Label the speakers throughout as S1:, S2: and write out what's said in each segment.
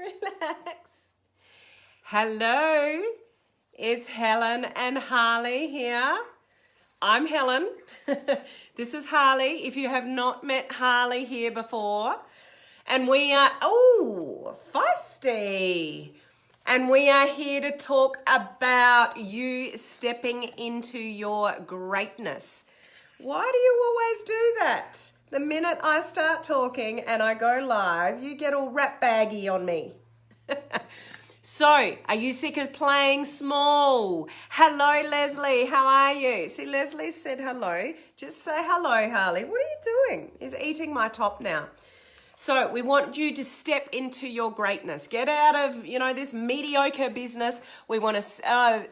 S1: Relax. Hello, it's Helen and Harley here. I'm Helen. This is Harley, if you have not met Harley here before. And we are, feisty. And we are here to talk about you stepping into your greatness. Why do you always do that? The minute I start talking and I go live, you get all rat baggy on me. So, are you sick of playing small? Hello, Leslie. How are you? See, Leslie said hello. Just say hello, Harley. What are you doing? He's eating my top now. So we want you to step into your greatness. Get out of, this mediocre business. We want to,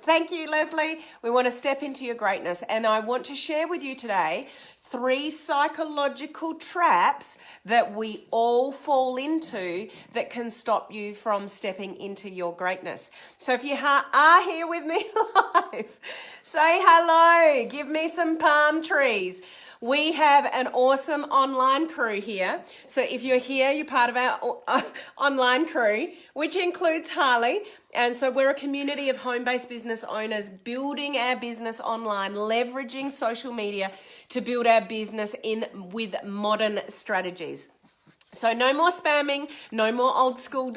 S1: thank you, Leslie. We want to step into your greatness. And I want to share with you today 3 psychological traps that we all fall into that can stop you from stepping into your greatness. So if you are here with me live, say hello. Give me some palm trees. We have an awesome online crew here. So if you're here, you're part of our online crew, which includes Harley. And so we're a community of home-based business owners building our business online, leveraging social media to build our business with modern strategies. So no more spamming, no more old school,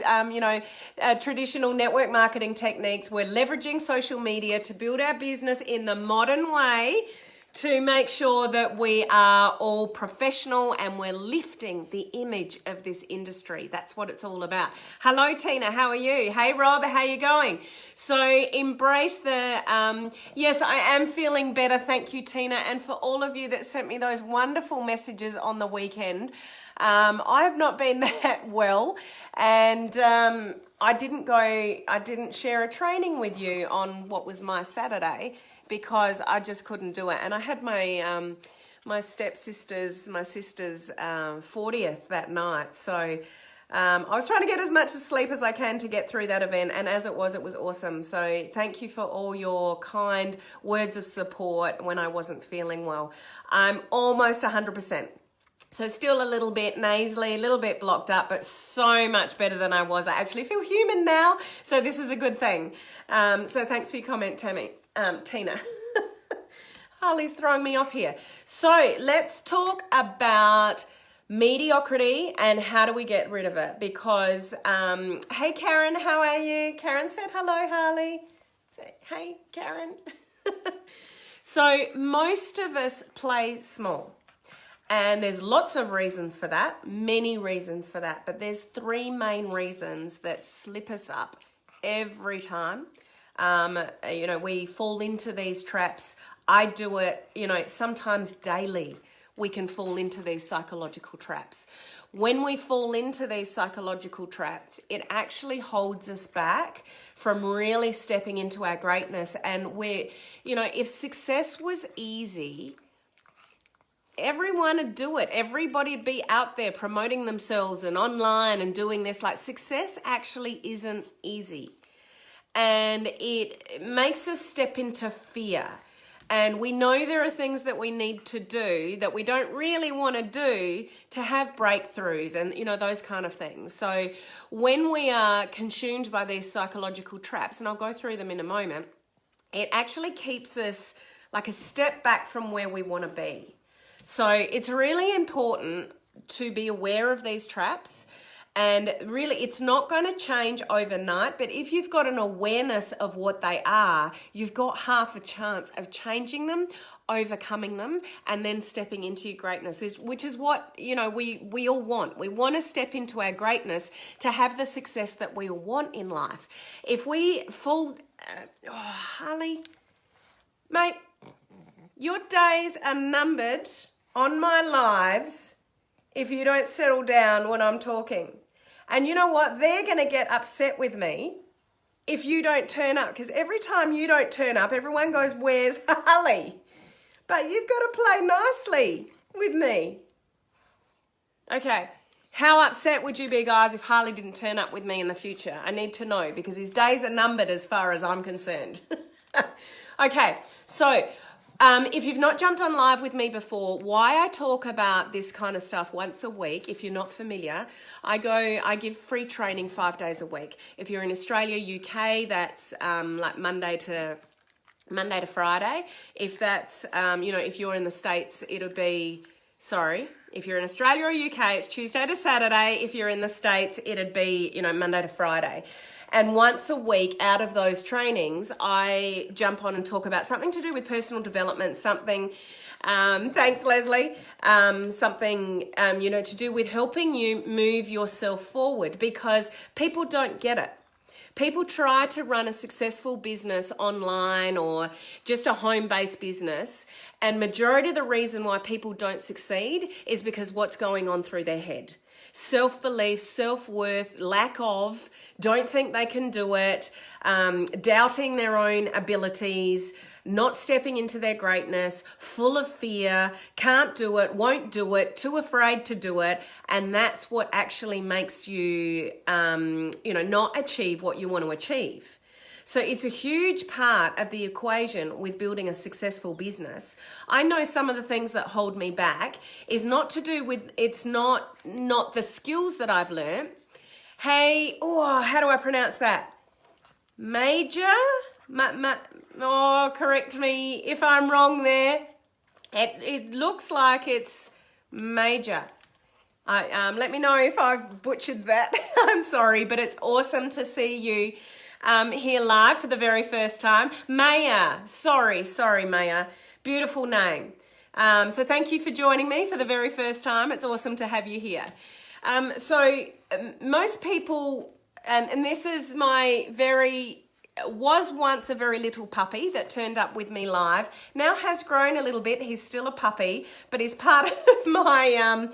S1: traditional network marketing techniques. We're leveraging social media to build our business in the modern way, to make sure that we are all professional and we're lifting the image of this industry. That's what it's all about. Hello, Tina. How are you? Hey, Rob. How you going? So embrace the, yes, I am feeling better. Thank you, Tina. And for all of you that sent me those wonderful messages on the weekend, I have not been that well. And I didn't share a training with you on what was my Saturday, because I just couldn't do it. And I had my my sister's 40th that night. So I was trying to get as much sleep as I can to get through that event. And as it was awesome. So thank you for all your kind words of support when I wasn't feeling well. I'm almost 100%. So still a little bit nasally, a little bit blocked up, but so much better than I was. I actually feel human now. So this is a good thing. So thanks for your comment, Tina. Harley's throwing me off here. So let's talk about mediocrity and how do we get rid of it. Because, hey, Karen, how are you? Karen said hello, Harley. Say, hey, Karen. So most of us play small. And there's lots of reasons for that, many reasons for that. But there's 3 main reasons that slip us up every time. We fall into these traps. I do it, sometimes daily. We can fall into these psychological traps. When we fall into these psychological traps, it actually holds us back from really stepping into our greatness. And if success was easy, everyone would do it. Everybody would be out there promoting themselves and online and doing this. Like, success actually isn't easy. And it makes us step into fear. And we know there are things that we need to do that we don't really want to do to have breakthroughs and, those kind of things. So when we are consumed by these psychological traps, and I'll go through them in a moment, it actually keeps us like a step back from where we want to be. So it's really important to be aware of these traps. And really, it's not going to change overnight, but if you've got an awareness of what they are, you've got half a chance of changing them, overcoming them, and then stepping into your greatness, which is what, we all want. We want to step into our greatness to have the success that we all want in life. If we fall, Harley, mate, your days are numbered on my lives if you don't settle down when I'm talking. And you know what? They're going to get upset with me if you don't turn up, because every time you don't turn up, everyone goes, where's Harley? But you've got to play nicely with me. Okay. How upset would you be, guys, if Harley didn't turn up with me in the future? I need to know, because his days are numbered as far as I'm concerned. Okay. So If you've not jumped on live with me before, why I talk about this kind of stuff once a week, if you're not familiar, I give free training 5 days a week. If you're in Australia, UK, that's like Monday to Friday. If that's, if you're in the States, it'll be, if you're in Australia or UK, it's Tuesday to Saturday. If you're in the States, it'd be, Monday to Friday. And once a week out of those trainings, I jump on and talk about something to do with personal development, something, thanks Leslie, something, to do with helping you move yourself forward, because people don't get it. People try to run a successful business online or just a home-based business, and majority of the reason why people don't succeed is because what's going on through their head. Self-belief, self-worth, lack of, don't think they can do it, doubting their own abilities, not stepping into their greatness, full of fear, can't do it, won't do it, too afraid to do it. And that's what actually makes you, not achieve what you want to achieve. So it's a huge part of the equation with building a successful business. I know some of the things that hold me back is not to do with, it's not the skills that I've learned. Hey, how do I pronounce that? Correct me if I'm wrong there. It looks like it's major. Let me know if I've butchered that. I'm sorry, but it's awesome to see you here live for the very first time. Maya, sorry Maya, beautiful name. So thank you for joining me for the very first time. It's awesome to have you here. Most people, and this is was once a very little puppy that turned up with me live, now has grown a little bit. He's still a puppy, but he's part of my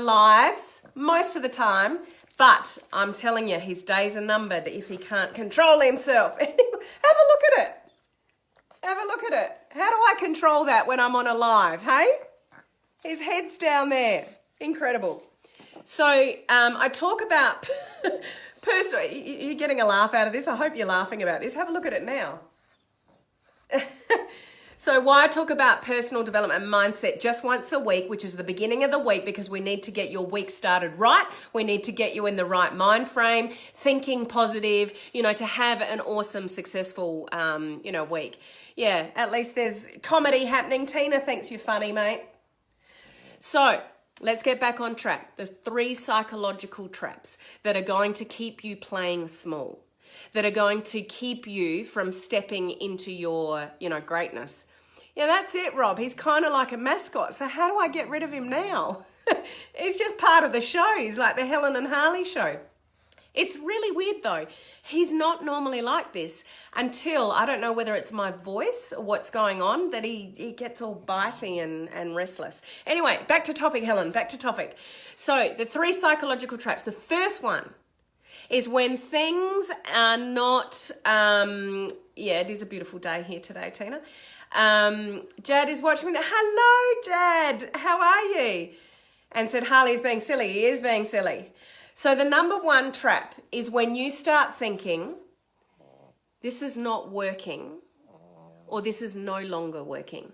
S1: lives most of the time. But I'm telling you, his days are numbered if he can't control himself. Have a look at it. Have a look at it. How do I control that when I'm on a live, hey? His head's down there. Incredible. So I talk about personal. You're getting a laugh out of this. I hope you're laughing about this. Have a look at it now. So why I talk about personal development and mindset just once a week, which is the beginning of the week, because we need to get your week started right. We need to get you in the right mind frame, thinking positive, to have an awesome, successful, week. Yeah, at least there's comedy happening. Tina thinks you're funny, mate. So let's get back on track. The 3 psychological traps that are going to keep you playing small, that are going to keep you from stepping into your, greatness. Yeah, that's it, Rob. He's kind of like a mascot. So how do I get rid of him now? He's just part of the show. He's like the Helen and Harley show. It's really weird though. He's not normally like this until, I don't know whether it's my voice or what's going on, that he gets all bitey and restless. Anyway, back to topic, Helen, back to topic. So the 3 psychological traps. The first one is when things are not, it is a beautiful day here today, Tina. Jad is watching me. Hello, Jad. How are you? And said Harley is being silly. He is being silly. So the number 1 trap is when you start thinking, this is not working, or this is no longer working.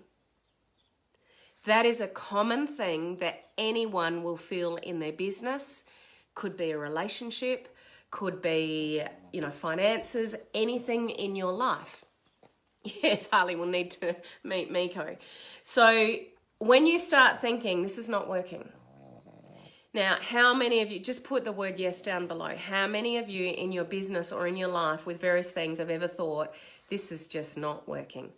S1: That is a common thing that anyone will feel in their business. Could be a relationship, could be, finances, anything in your life. Yes, Harley will need to meet Miko. So when you start thinking, this is not working. Now, how many of you, just put the word yes down below, how many of you in your business or in your life with various things have ever thought, this is just not working?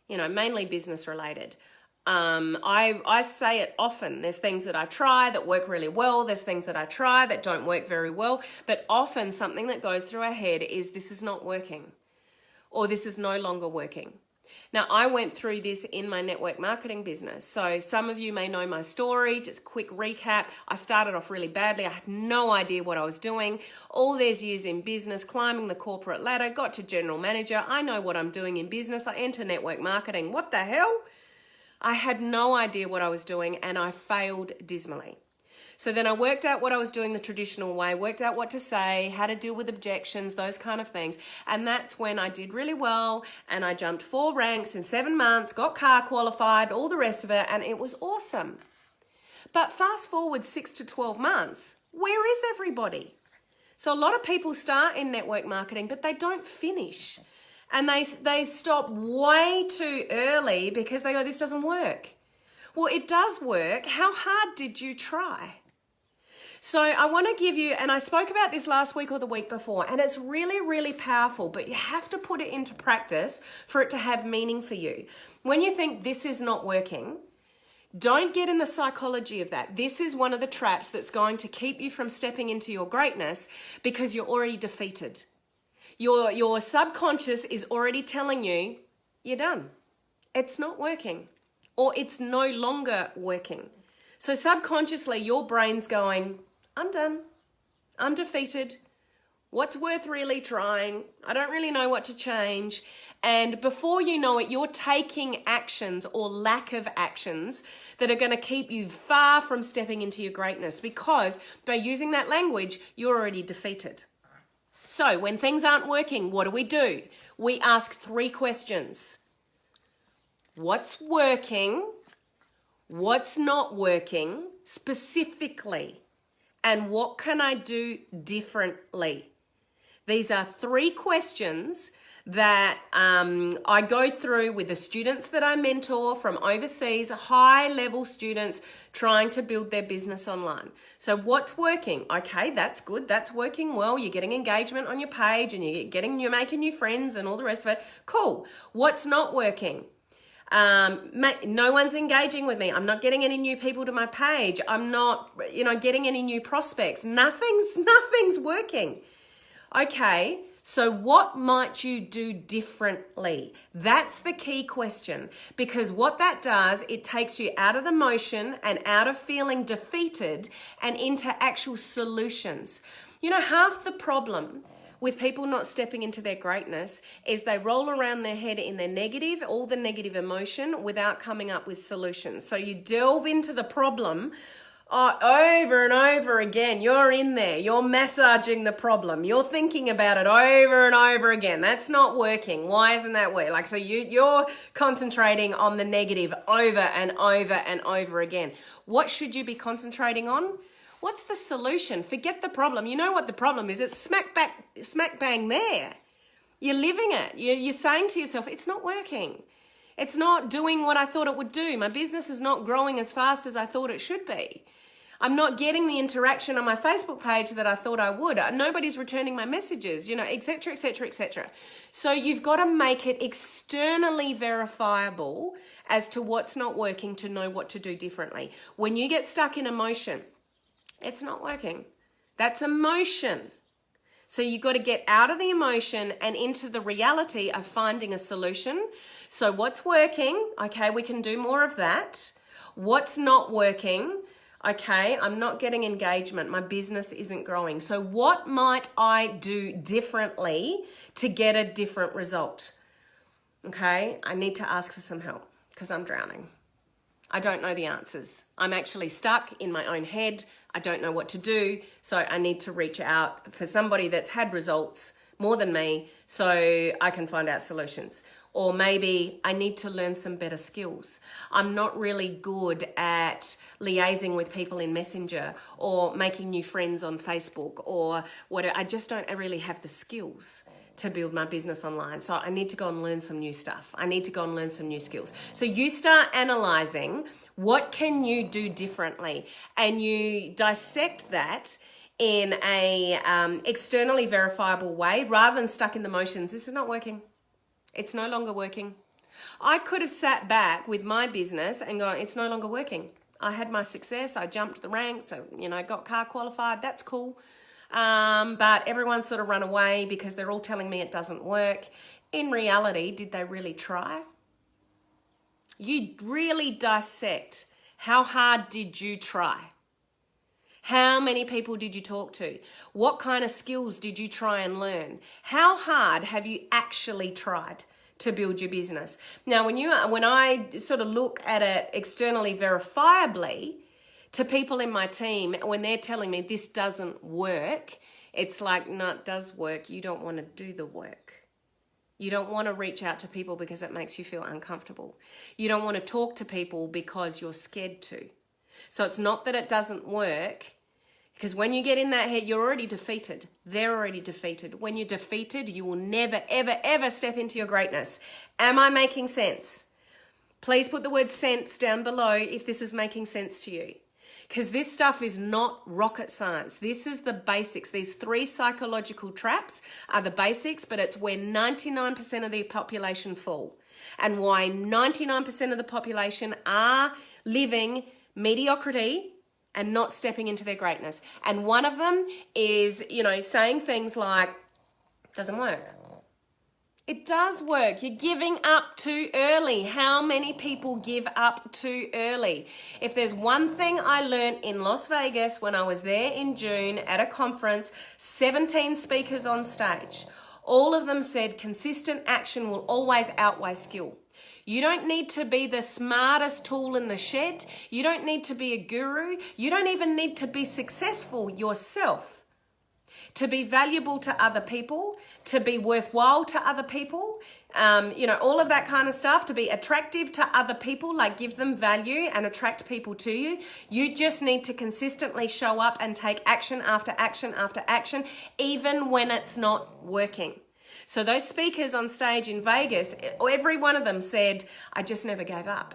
S1: Mainly business related. I say it often. There's things that I try that work really well. There's things that I try that don't work very well. But often something that goes through our head is this is not working, or this is no longer working. Now, I went through this in my network marketing business. So some of you may know my story. Just a quick recap. I started off really badly. I had no idea what I was doing. All these years in business, climbing the corporate ladder, got to general manager. I know what I'm doing in business. I enter network marketing. What the hell? I had no idea what I was doing, and I failed dismally. So then I worked out what I was doing the traditional way, worked out what to say, how to deal with objections, those kind of things. And that's when I did really well, and I jumped 4 ranks in 7 months, got car qualified, all the rest of it, and it was awesome. But fast forward 6 to 12 months, where is everybody? So a lot of people start in network marketing, but they don't finish. And they stop way too early because they go, this doesn't work. Well, it does work. How hard did you try? So I want to give you, and I spoke about this last week or the week before, and it's really, really powerful, but you have to put it into practice for it to have meaning for you. When you think this is not working, don't get in the psychology of that. This is one of the traps that's going to keep you from stepping into your greatness because you're already defeated. Your subconscious is already telling you, you're done. It's not working, or it's no longer working. So subconsciously, your brain's going, I'm done. I'm defeated. What's worth really trying? I don't really know what to change. And before you know it, you're taking actions or lack of actions that are going to keep you far from stepping into your greatness, because by using that language, you're already defeated. So when things aren't working, what do? We ask 3 questions. What's working? What's not working specifically? And what can I do differently? These are 3 questions that I go through with the students that I mentor from overseas, high-level students trying to build their business online. So what's working? Okay, that's good. That's working well. You're getting engagement on your page, and you're making new friends and all the rest of it. Cool. What's not working? No one's engaging with me. I'm not getting any new people to my page. I'm not, getting any new prospects. Nothing's working. Okay, so what might you do differently? That's the key question, because what that does, it takes you out of the motion and out of feeling defeated and into actual solutions. Half the problem with people not stepping into their greatness is they roll around their head in their negative, all the negative emotion, without coming up with solutions. So you delve into the problem over and over again. You're in there, you're massaging the problem, you're thinking about it over and over again. That's not working. Why isn't that working? So you're concentrating on the negative over and over and over again. What should you be concentrating on? What's the solution? Forget the problem. You know what the problem is. It's smack bang there. You're living it. You're saying to yourself, it's not working. It's not doing what I thought it would do. My business is not growing as fast as I thought it should be. I'm not getting the interaction on my Facebook page that I thought I would. Nobody's returning my messages, et cetera, et cetera, et cetera. So you've got to make it externally verifiable as to what's not working to know what to do differently. When you get stuck in emotion, it's not working. That's emotion. So you've got to get out of the emotion and into the reality of finding a solution. So what's working? Okay, we can do more of that. What's not working? Okay, I'm not getting engagement. My business isn't growing. So what might I do differently to get a different result? Okay, I need to ask for some help because I'm drowning. I don't know the answers. I'm actually stuck in my own head. I don't know what to do. So I need to reach out for somebody that's had results more than me so I can find out solutions. Or maybe I need to learn some better skills. I'm not really good at liaising with people in Messenger or making new friends on Facebook or whatever. I just don't really have the skills to build my business online. So I need to go and learn some new stuff. I need to go and learn some new skills. So you start analyzing what can you do differently, and you dissect that in a externally verifiable way rather than stuck in the motions. This is not working. It's no longer working. I could have sat back with my business and gone, it's no longer working. I had my success. I jumped the ranks. I got car qualified. That's cool. But everyone's sort of run away because they're all telling me it doesn't work. In reality, did they really try? You really dissect. How hard did you try? How many people did you talk to? What kind of skills did you try and learn? How hard have you actually tried to build your business? Now, when I sort of look at it externally verifiably, To people in my team, when they're telling me this doesn't work, it's like, no, it does work. You don't want to do the work. You don't want to reach out to people because it makes you feel uncomfortable. You don't want to talk to people because you're scared to. So it's not that it doesn't work, because when you get in that head, you're already defeated. They're already defeated. When you're defeated, you will never, ever, ever step into your greatness. Am I making sense? Please put the word sense down below if this is making sense to you. Because this stuff is not rocket science. This is the basics. These 3 psychological traps are the basics, but it's where 99% of the population fall. And why 99% of the population are living mediocrity and not stepping into their greatness. And one of them is, saying things like, doesn't work. It does work. You're giving up too early. How many people give up too early? If there's one thing I learned in Las Vegas when I was there in June at a conference, 17 speakers on stage, all of them said consistent action will always outweigh skill. You don't need to be the smartest tool in the shed. You don't need to be a guru. You don't even need to be successful yourself. To be valuable to other people, to be worthwhile to other people, all of that kind of stuff, to be attractive to other people, like give them value and attract people to you. You just need to consistently show up and take action after action after action, even when it's not working. So those speakers on stage in Vegas, every one of them said, I just never gave up.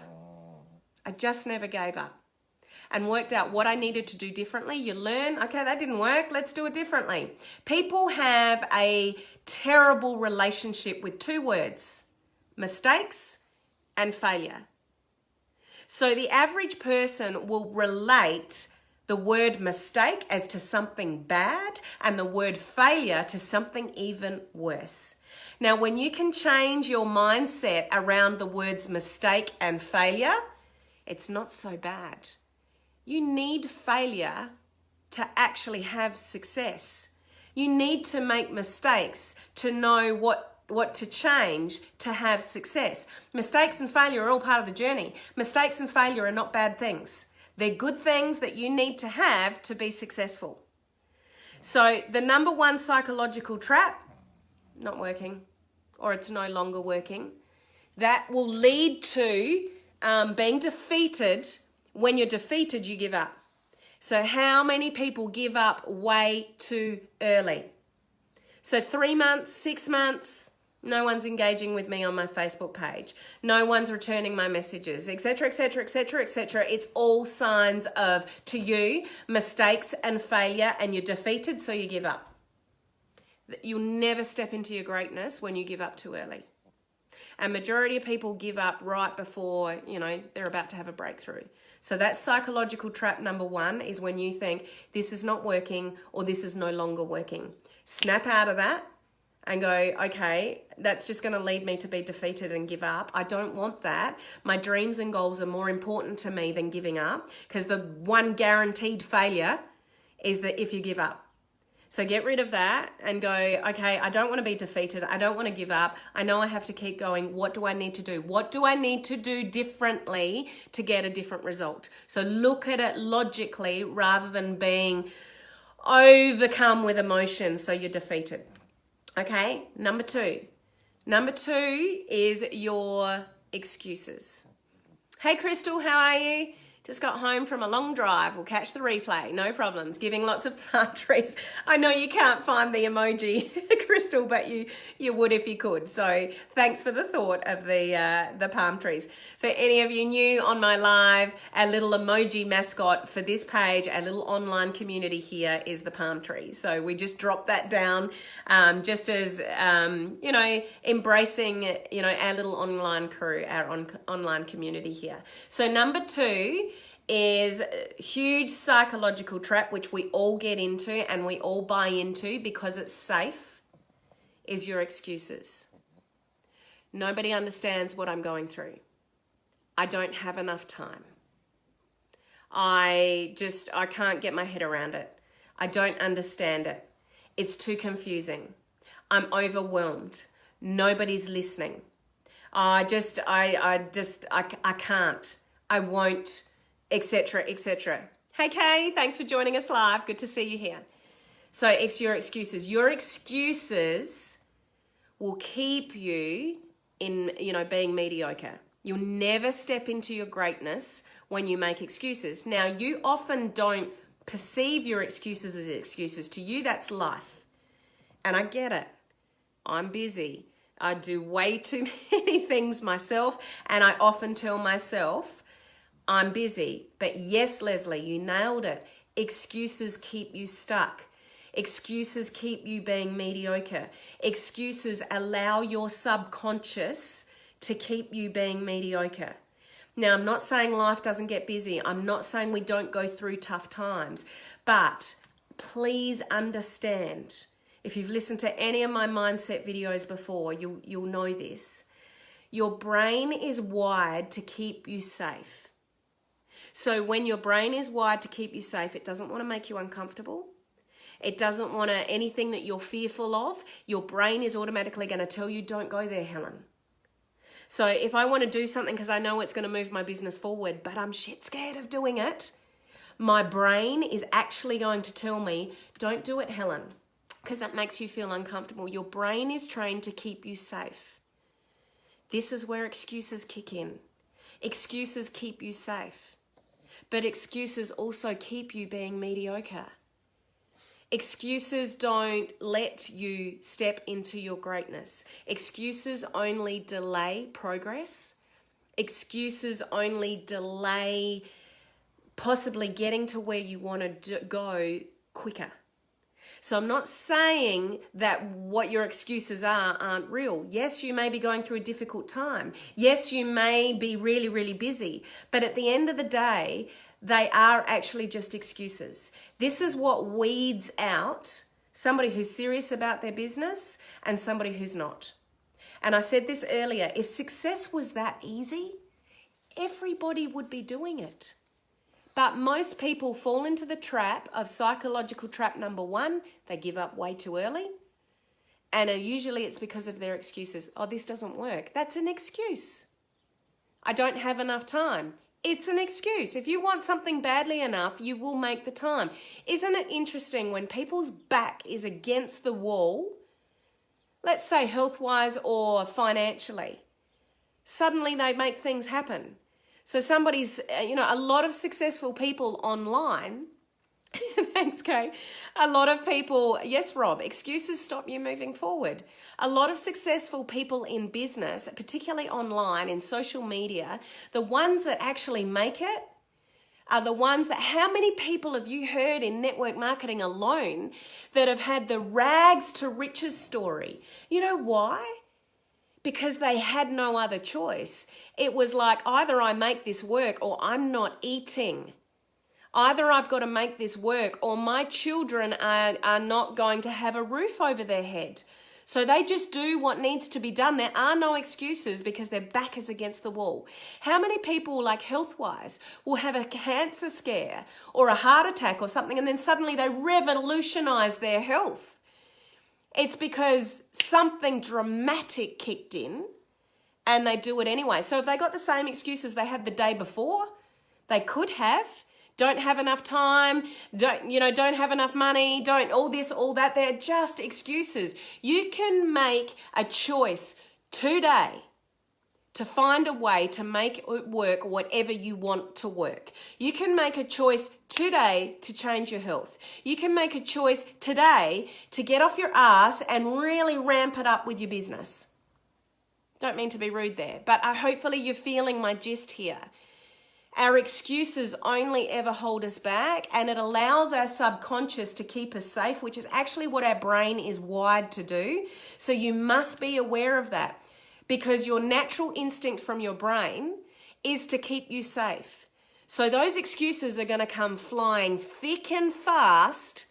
S1: I just never gave up. And worked out what I needed to do differently. You learn, okay, that didn't work, let's do it differently. People have a terrible relationship with 2 words, mistakes and failure. So the average person will relate the word mistake as to something bad and the word failure to something even worse. Now, when you can change your mindset around the words mistake and failure, it's not so bad. You need failure to actually have success. You need to make mistakes to know what to change to have success. Mistakes and failure are all part of the journey. Mistakes and failure are not bad things. They're good things that you need to have to be successful. So the number 1 psychological trap, not working, or it's no longer working, that will lead to being defeated. When you're defeated, you give up. So how many people give up way too early? So 3 months, 6 months, no one's engaging with me on my Facebook page. No one's returning my messages, etc., etc., etc., etc. It's all signs of, to you, mistakes and failure, and you're defeated, so you give up. You'll never step into your greatness when you give up too early. And majority of people give up right before, they're about to have a breakthrough. So that's psychological trap number 1 is when you think this is not working or this is no longer working. Snap out of that and go, okay, that's just going to lead me to be defeated and give up. I don't want that. My dreams and goals are more important to me than giving up, because the one guaranteed failure is that if you give up. So get rid of that and go, okay, I don't want to be defeated. I don't want to give up. I know I have to keep going. What do I need to do? What do I need to do differently to get a different result? So look at it logically rather than being overcome with emotion so you're defeated. Okay, number 2. Number 2 is your excuses. Hey, Crystal, how are you? Just got home from a long drive. We'll catch the replay. No problems. Giving lots of palm trees. I know you can't find the emoji, Crystal, but you would if you could. So thanks for the thought of the palm trees. For any of you new on my live, our little emoji mascot for this page, our little online community here is the palm tree. So we just dropped that down just as, embracing, our little online crew, our online community here. So number 2 is a huge psychological trap, which we all get into and we all buy into because it's safe, is your excuses. Nobody understands what I'm going through. I don't have enough time. I can't get my head around it. I don't understand it. It's too confusing. I'm overwhelmed. Nobody's listening. I can't. I won't, etc., etc. Hey Kay, thanks for joining us live. Good to see you here. So it's your excuses. Your excuses will keep you in, being mediocre. You'll never step into your greatness when you make excuses. Now, you often don't perceive your excuses as excuses. To you, that's life. And I get it. I'm busy. I do way too many things myself, and I often tell myself, I'm busy. But yes, Leslie, you nailed it. Excuses keep you stuck. Excuses keep you being mediocre. Excuses allow your subconscious to keep you being mediocre. Now, I'm not saying life doesn't get busy. I'm not saying we don't go through tough times. But please understand, if you've listened to any of my mindset videos before, you'll know this. Your brain is wired to keep you safe. So when your brain is wired to keep you safe, it doesn't want to make you uncomfortable. It doesn't want to, anything that you're fearful of, your brain is automatically going to tell you, don't go there, Helen. So if I want to do something because I know it's going to move my business forward, but I'm shit scared of doing it, my brain is actually going to tell me, don't do it, Helen, because that makes you feel uncomfortable. Your brain is trained to keep you safe. This is where excuses kick in. Excuses keep you safe, but excuses also keep you being mediocre. Excuses don't let you step into your greatness. Excuses only delay progress. Excuses only delay possibly getting to where you want to go quicker. So I'm not saying that what your excuses aren't real. Yes, you may be going through a difficult time. Yes, you may be really, really busy. But at the end of the day, they are actually just excuses. This is what weeds out somebody who's serious about their business and somebody who's not. And I said this earlier, if success was that easy, everybody would be doing it. But most people fall into the trap of psychological trap number 1, they give up way too early. And usually it's because of their excuses. Oh, this doesn't work. That's an excuse. I don't have enough time. It's an excuse. If you want something badly enough, you will make the time. Isn't it interesting when people's back is against the wall, let's say health-wise or financially, suddenly they make things happen. So somebody's, a lot of successful people online, thanks, Kay. A lot of people, yes, Rob, excuses stop you moving forward. A lot of successful people in business, particularly online, in social media, the ones that actually make it are the ones that, how many people have you heard in network marketing alone that have had the rags to riches story? You know why? Because they had no other choice. It was like, either I make this work or I'm not eating. Either I've got to make this work or my children are not going to have a roof over their head. So they just do what needs to be done. There are no excuses because their back is against the wall. How many people, like health-wise, will have a cancer scare or a heart attack or something and then suddenly they revolutionize their health? It's because something dramatic kicked in and they do it anyway. So if they got the same excuses they had the day before, they could have. Don't have enough time, don't have enough money, don't all this, all that. They're just excuses. You can make a choice today to find a way to make it work whatever you want to work. You can make a choice today to change your health. You can make a choice today to get off your ass and really ramp it up with your business. Don't mean to be rude there, but hopefully you're feeling my gist here. Our excuses only ever hold us back, and it allows our subconscious to keep us safe, which is actually what our brain is wired to do. So you must be aware of that, because your natural instinct from your brain is to keep you safe. So those excuses are going to come flying thick and fast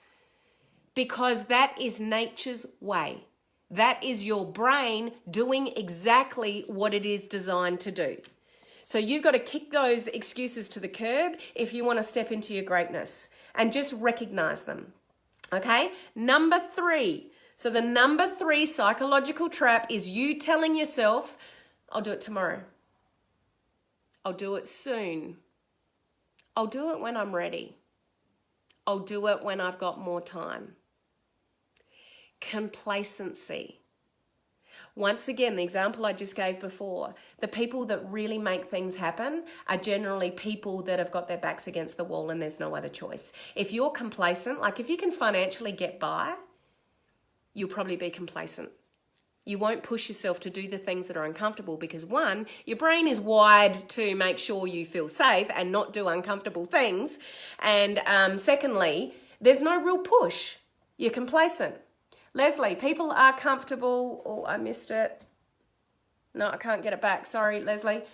S1: because that is nature's way. That is your brain doing exactly what it is designed to do. So you've got to kick those excuses to the curb if you want to step into your greatness and just recognize them. Okay? Number 3. So the number 3 psychological trap is you telling yourself, I'll do it tomorrow. I'll do it soon. I'll do it when I'm ready. I'll do it when I've got more time. Complacency. Once again, the example I just gave before, the people that really make things happen are generally people that have got their backs against the wall and there's no other choice. If you're complacent, like if you can financially get by, you'll probably be complacent. You won't push yourself to do the things that are uncomfortable because one, your brain is wired to make sure you feel safe and not do uncomfortable things. And secondly, there's no real push. You're complacent. Leslie, people are comfortable. Oh, I missed it. No, I can't get it back. Sorry, Leslie.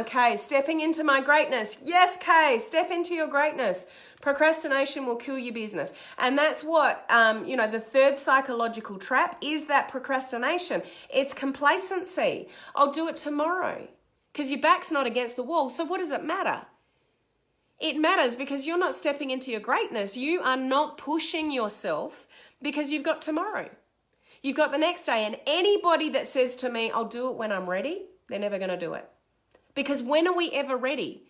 S1: Kay, stepping into my greatness. Yes, Kay, step into your greatness. Procrastination will kill your business. And that's what, the third psychological trap is that procrastination. It's complacency. I'll do it tomorrow because your back's not against the wall. So what does it matter? It matters because you're not stepping into your greatness. You are not pushing yourself because you've got tomorrow. You've got the next day. And anybody that says to me, I'll do it when I'm ready, they're never going to do it. Because when are we ever ready?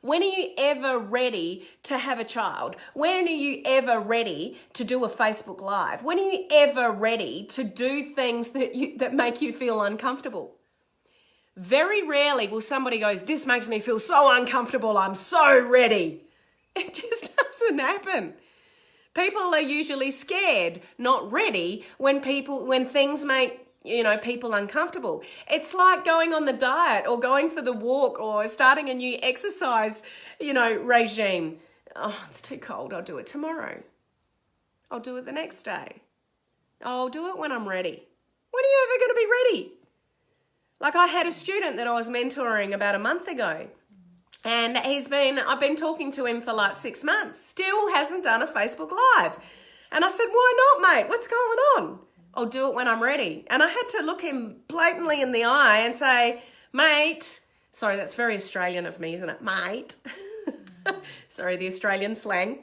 S1: When are you ever ready to have a child? When are you ever ready to do a Facebook Live? When are you ever ready to do things that make you feel uncomfortable? Very rarely will somebody goes, this makes me feel so uncomfortable, I'm so ready. It just doesn't happen. People are usually scared, not ready, when things make people uncomfortable. It's like going on the diet or going for the walk or starting a new exercise, regime. Oh, it's too cold. I'll do it tomorrow. I'll do it the next day. I'll do it when I'm ready. When are you ever going to be ready? Like I had a student that I was mentoring about a month ago. And I've been talking to him for like 6 months. Still hasn't done a Facebook Live. And I said, why not, mate? What's going on? I'll do it when I'm ready. And I had to look him blatantly in the eye and say, mate, sorry, that's very Australian of me, isn't it? Mate. Sorry, the Australian slang.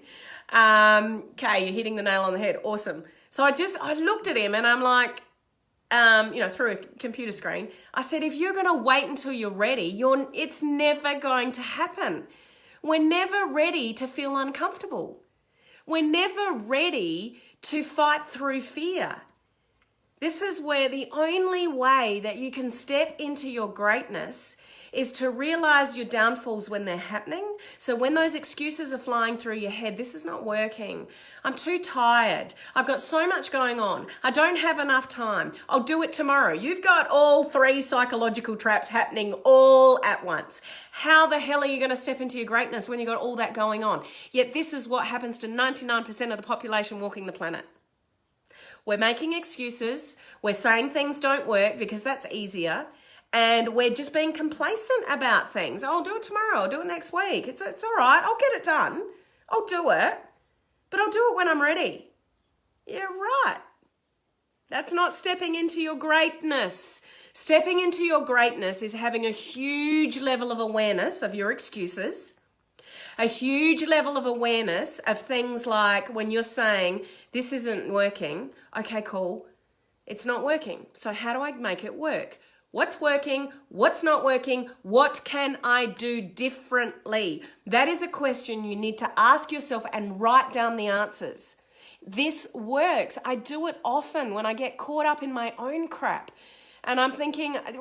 S1: Okay, you're hitting the nail on the head. Awesome. So I looked at him and I'm like, through a computer screen, I said, if you're going to wait until you're ready, it's never going to happen. We're never ready to feel uncomfortable. We're never ready to fight through fear. This is where the only way that you can step into your greatness is to realize your downfalls when they're happening. So when those excuses are flying through your head, this is not working. I'm too tired. I've got so much going on. I don't have enough time. I'll do it tomorrow. You've got all 3 psychological traps happening all at once. How the hell are you going to step into your greatness when you've got all that going on? Yet this is what happens to 99% of the population walking the planet. We're making excuses. We're saying things don't work because that's easier. And we're just being complacent about things. Oh, I'll do it tomorrow. I'll do it next week. It's all right. I'll get it done. I'll do it. But I'll do it when I'm ready. Yeah, right. That's not stepping into your greatness. Stepping into your greatness is having a huge level of awareness of your excuses. A huge level of awareness of things like when you're saying, this isn't working. Okay, cool. It's not working. So how do I make it work? What's working? What's not working? What can I do differently? That is a question you need to ask yourself and write down the answers. This works. I do it often when I get caught up in my own crap. And I'm thinking, I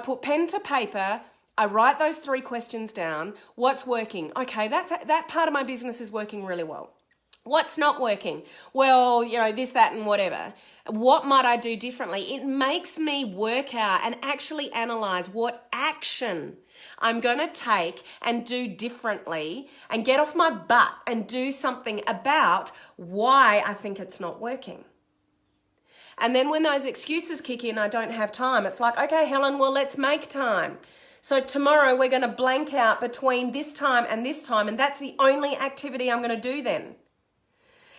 S1: put pen to paper. I write those 3 questions down. What's working? Okay, that part of my business is working really well. What's not working? Well, this, that, and whatever. What might I do differently? It makes me work out and actually analyze what action I'm going to take and do differently and get off my butt and do something about why I think it's not working. And then when those excuses kick in, I don't have time. It's like, okay, Helen, well, let's make time. So tomorrow we're going to blank out between this time, and that's the only activity I'm going to do then.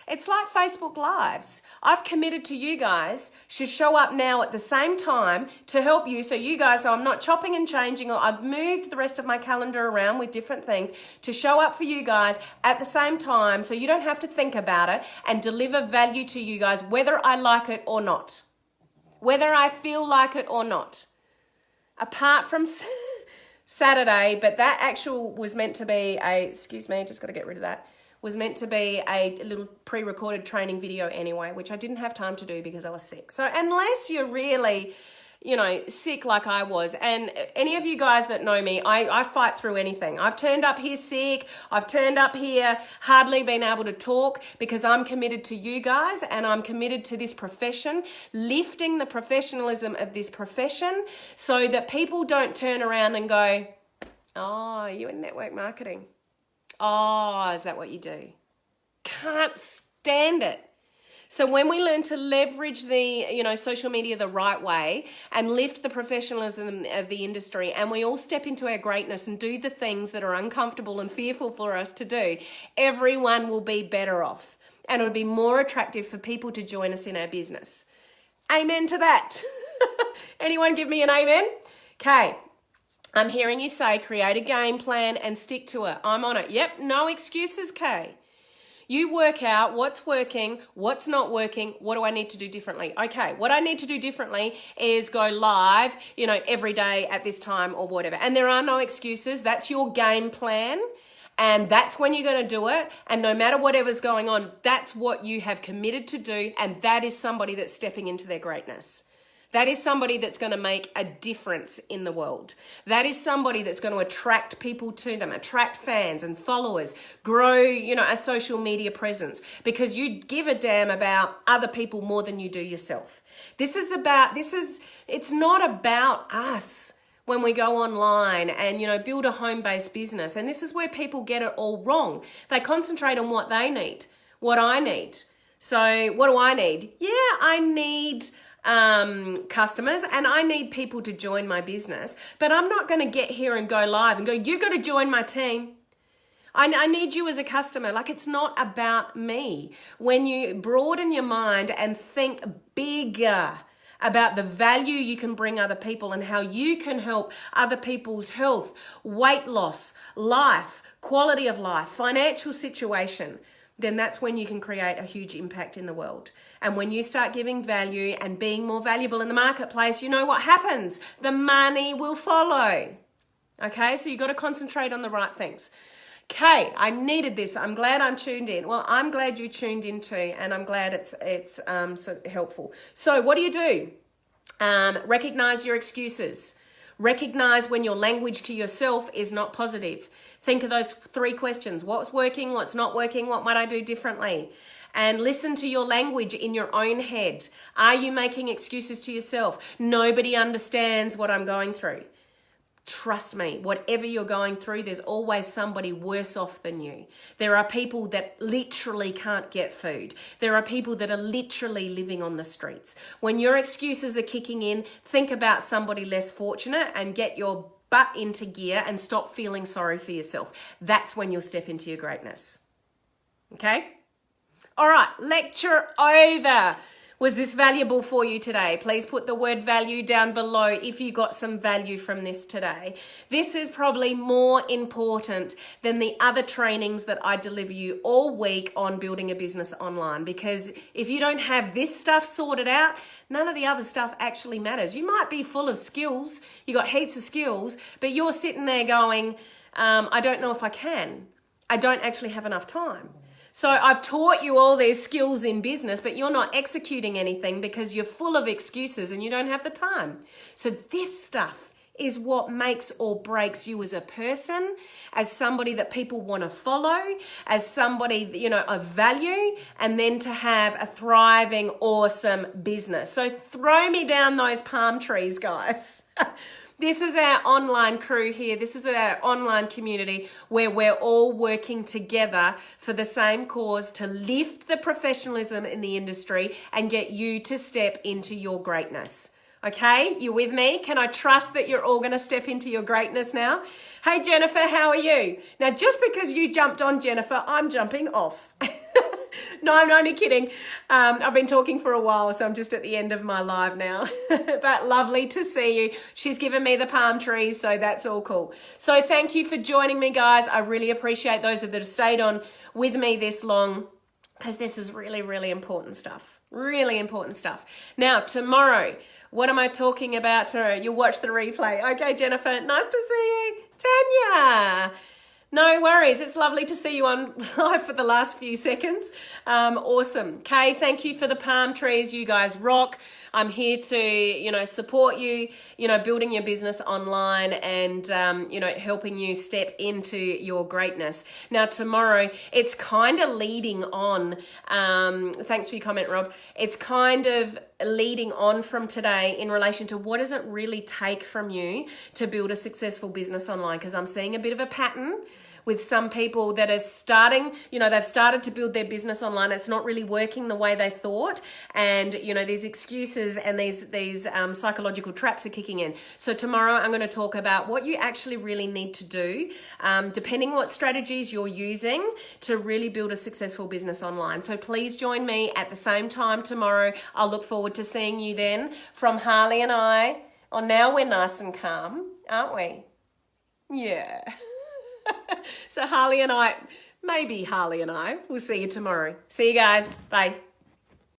S1: It's like Facebook Lives. I've committed to you guys to show up now at the same time to help you. So you guys, I'm not chopping and changing, or I've moved the rest of my calendar around with different things to show up for you guys at the same time so you don't have to think about it and deliver value to you guys, whether I like it or not, whether I feel like it or not. Apart from Saturday, but that actual was meant to be excuse me, just got to get rid of that, was meant to be a little pre-recorded training video anyway, which I didn't have time to do because I was sick. So unless you're really, sick like I was, and any of you guys that know me, I fight through anything. I've turned up here sick. I've turned up here hardly been able to talk because I'm committed to you guys and I'm committed to this profession, lifting the professionalism of this profession so that people don't turn around and go, oh, you in network marketing? Oh, is that what you do? Can't stand it. So when we learn to leverage the, social media the right way and lift the professionalism of the industry, and we all step into our greatness and do the things that are uncomfortable and fearful for us to do, everyone will be better off. And it'll be more attractive for people to join us in our business. Amen to that. Anyone give me an amen? Okay. I'm hearing you say create a game plan and stick to it. I'm on it. Yep, no excuses, Kay. You work out what's working, what's not working, what do I need to do differently? Okay, what I need to do differently is go live, every day at this time or whatever. And there are no excuses. That's your game plan. And that's when you're going to do it. And no matter whatever's going on, that's what you have committed to do. And that is somebody that's stepping into their greatness. That is somebody that's going to make a difference in the world. That is somebody that's going to attract people to them, attract fans and followers, grow, a social media presence, because you give a damn about other people more than you do yourself. It's not about us when we go online and, build a home-based business. And this is where people get it all wrong. They concentrate on what they need, what I need. So what do I need? Yeah, I need customers and I need people to join my business, but I'm not going to get here and go live and go, you've got to join my team. I need you as a customer. Like, it's not about me. When you broaden your mind and think bigger about the value you can bring other people and how you can help other people's health, weight loss, life, quality of life, financial situation, then that's when you can create a huge impact in the world. And when you start giving value and being more valuable in the marketplace, you know what happens? The money will follow. Okay, so you've got to concentrate on the right things. Okay, I needed this. I'm glad I'm tuned in. Well, I'm glad you tuned in too, and I'm glad it's so helpful. So what do? Recognize your excuses. Recognize when your language to yourself is not positive. Think of those 3 questions. What's working? What's not working? What might I do differently? And listen to your language in your own head. Are you making excuses to yourself? Nobody understands what I'm going through. Trust me, whatever you're going through, there's always somebody worse off than you. There are people that literally can't get food. There are people that are literally living on the streets. When your excuses are kicking in, think about somebody less fortunate and get your butt into gear and stop feeling sorry for yourself. That's when you'll step into your greatness. Okay? All right, lecture over. Was this valuable for you today? Please put the word value down below if you got some value from this today. This is probably more important than the other trainings that I deliver you all week on building a business online, because if you don't have this stuff sorted out, none of the other stuff actually matters. You might be full of skills, you got heaps of skills, but you're sitting there going, I don't know if I can. I don't actually have enough time. So I've taught you all these skills in business, but you're not executing anything because you're full of excuses and you don't have the time. So this stuff is what makes or breaks you as a person, as somebody that people want to follow, as somebody, of value, and then to have a thriving, awesome business. So throw me down those palm trees, guys. This is our online crew here. This is our online community where we're all working together for the same cause, to lift the professionalism in the industry and get you to step into your greatness. Okay, you with me? Can I trust that you're all going to step into your greatness now? Hey, Jennifer, how are you? Now, just because you jumped on, Jennifer, I'm jumping off. No, I'm only kidding. I've been talking for a while, so I'm just at the end of my live now. But lovely to see you. She's given me the palm trees, so that's all cool. So thank you for joining me, guys. I really appreciate those that have stayed on with me this long. because this is really, really important stuff. Really important stuff. Now, tomorrow, what am I talking about tomorrow? You'll watch the replay. Okay, Jennifer, nice to see you. Tanya. No worries. It's lovely to see you on live for the last few seconds. Awesome. Kay, thank you for the palm trees. You guys rock. I'm here to, support you, building your business online and, helping you step into your greatness. Now, tomorrow, it's kind of leading on. Thanks for your comment, Rob. It's kind of leading on from today in relation to what does it really take from you to build a successful business online, because I'm seeing a bit of a pattern with some people that are starting, they've started to build their business online. It's not really working the way they thought. And, these excuses and these psychological traps are kicking in. So tomorrow I'm going to talk about what you actually really need to do, depending what strategies you're using to really build a successful business online. So please join me at the same time tomorrow. I'll look forward to seeing you then. From Harley and I, now we're nice and calm, aren't we? Yeah. So maybe Harley and I, we'll see you tomorrow. See you guys. Bye.